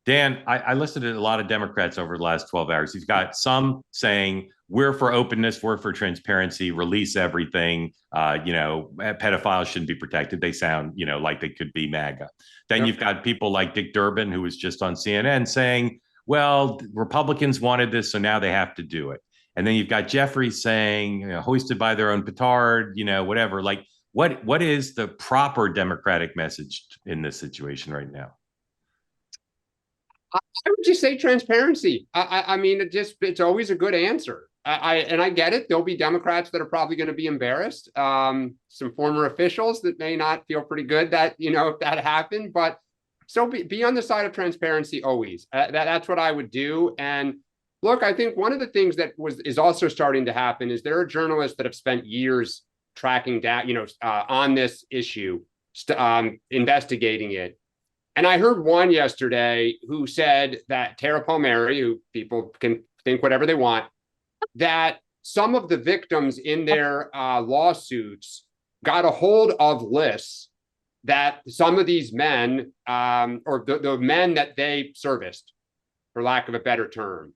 Dan, I listened to a lot of Democrats over the last 12 hours. You've got some saying, we're for openness, we're for transparency, release everything. Pedophiles shouldn't be protected. They sound, like they could be MAGA. Then Yep. you've got people like Dick Durbin, who was just on CNN saying, well, Republicans wanted this, so now they have to do it. And then you've got Jeffrey saying, hoisted by their own petard, whatever. Like, what is the proper Democratic message in this situation right now? I would just say transparency. I mean, it's always a good answer. I get it. There'll be Democrats that are probably going to be embarrassed. Some former officials that may not feel pretty good that if that happened. But so be on the side of transparency always. That's what I would do. And look, I think one of the things that is also starting to happen is there are journalists that have spent years tracking down, on this issue, investigating it. And I heard one yesterday who said that Tara Palmieri, who people can think whatever they want, that some of the victims in their lawsuits got a hold of lists that some of these men, or the men that they serviced, for lack of a better term.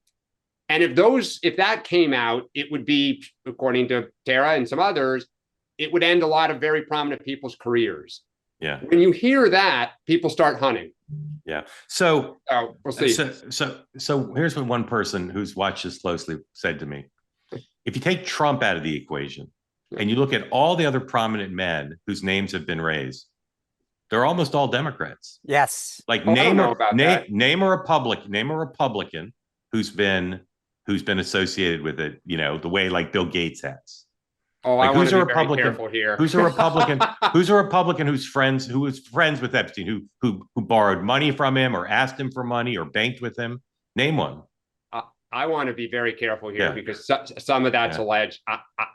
And if that came out, it would be, according to Tara and some others, it would end a lot of very prominent people's careers. Yeah. When you hear that, people start hunting. Yeah. So we'll see. So here's what one person who's watched this closely said to me. If you take Trump out of the equation and you look at all the other prominent men whose names have been raised, they're almost all Democrats. Yes. Like name a Republican who's been associated with it, the way like Bill Gates has. Oh, like, I want to be very careful here. Who's a Republican? Who's a Republican who was friends with Epstein, who borrowed money from him or asked him for money or banked with him? Name one. I want to be very careful here because some of that's alleged.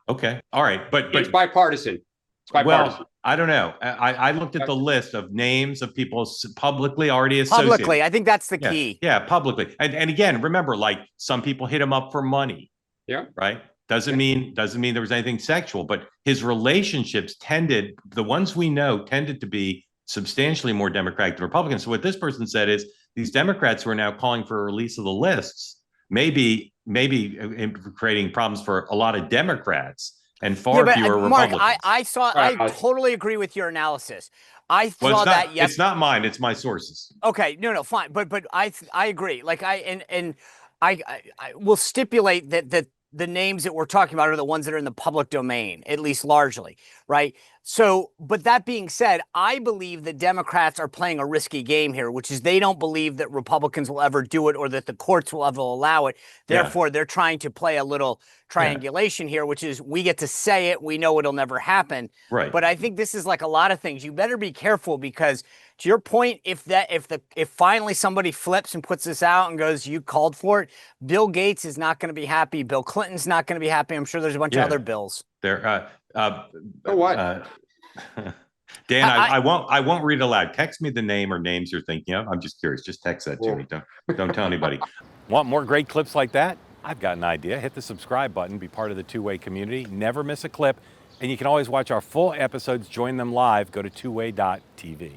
Okay, all right, but it's bipartisan. It's bipartisan. Well, I don't know. I looked at the list of names of people publicly already associated. Publicly, I think that's the key. Yeah, publicly, and again, remember, like some people hit him up for money. Yeah. Right. Doesn't mean there was anything sexual, but his relationships the ones we know tended to be substantially more Democratic than Republicans. So what this person said is these Democrats who are now calling for a release of the lists maybe creating problems for a lot of Democrats and far fewer Republicans. Mark, I totally agree with your analysis. I saw that. Yes, it's not mine. It's my sources. Okay, no, fine, but I agree. Like I will stipulate that the names that we're talking about are the ones that are in the public domain, at least largely, right? So, but that being said, I believe that Democrats are playing a risky game here, which is they don't believe that Republicans will ever do it or that the courts will ever allow it. Therefore, they're trying to play a little triangulation here, which is we get to say it, we know it'll never happen. Right. But I think this is like a lot of things. You better be careful because to your point, if finally somebody flips and puts this out and goes, you called for it, Bill Gates is not going to be happy. Bill Clinton's not going to be happy. I'm sure there's a bunch of other bills. There. What? Dan, I won't read it aloud. Text me the name or names you're thinking of. I'm just curious. Just text that to me. Don't tell anybody. Want more great clips like that? I've got an idea. Hit the subscribe button. Be part of the two-way community. Never miss a clip. And you can always watch our full episodes. Join them live. Go to twoway.tv.